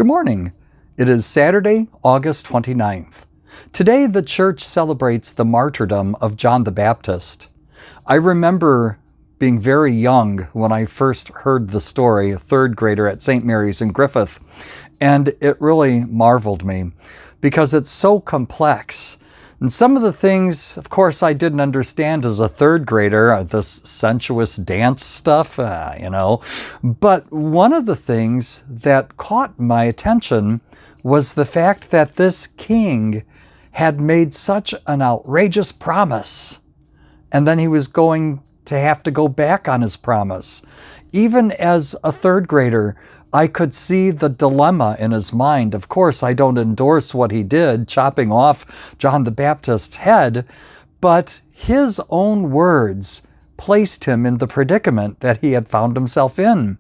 Good morning. It is Saturday, August 29th. Today the church celebrates the martyrdom of John the Baptist. I remember being very young when I first heard the story, a third grader at St. Mary's in Griffith, and it really marveled me because it's so complex. And some of the things, of course, I didn't understand as a third grader, this sensuous dance stuff, But one of the things that caught my attention was the fact that this king had made such an outrageous promise. And then he was going to have to go back on his promise. Even as a third grader, I could see the dilemma in his mind. Of course, I don't endorse what he did, chopping off John the Baptist's head, but his own words placed him in the predicament that he had found himself in.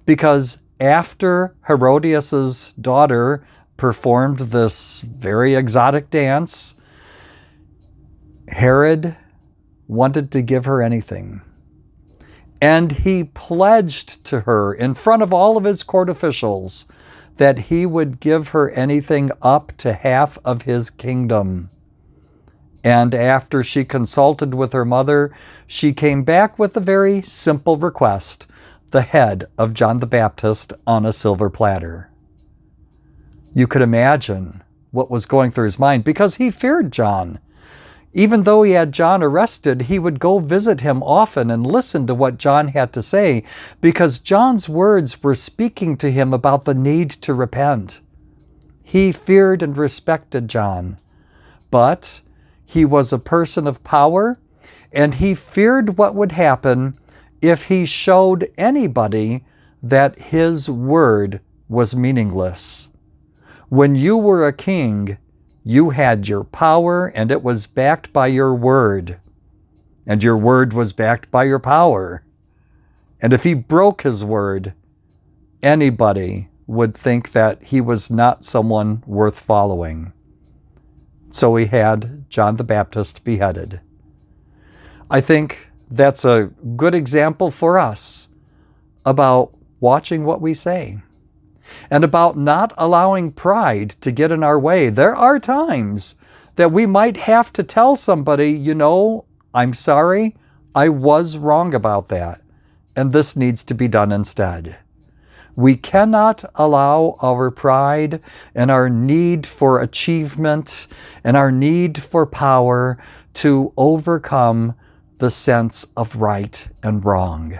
Because after Herodias's daughter performed this very exotic dance, Herod wanted to give her anything. And he pledged to her in front of all of his court officials that he would give her anything up to half of his kingdom. And after she consulted with her mother, she came back with a very simple request: the head of John the Baptist on a silver platter. You could imagine what was going through his mind because he feared John. Even though he had John arrested, he would go visit him often and listen to what John had to say, because John's words were speaking to him about the need to repent. He feared and respected John, but he was a person of power, and he feared what would happen if he showed anybody that his word was meaningless. When you were a king, you had your power, and it was backed by your word. And your word was backed by your power. And if he broke his word, anybody would think that he was not someone worth following. So he had John the Baptist beheaded. I think that's a good example for us about watching what we say, and about not allowing pride to get in our way. There are times that we might have to tell somebody, I'm sorry, I was wrong about that, and this needs to be done instead. We cannot allow our pride and our need for achievement and our need for power to overcome the sense of right and wrong.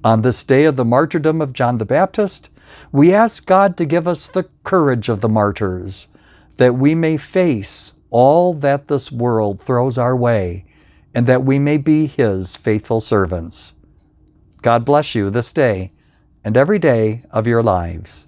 On this day of the martyrdom of John the Baptist, we ask God to give us the courage of the martyrs, that we may face all that this world throws our way, and that we may be His faithful servants. God bless you this day and every day of your lives.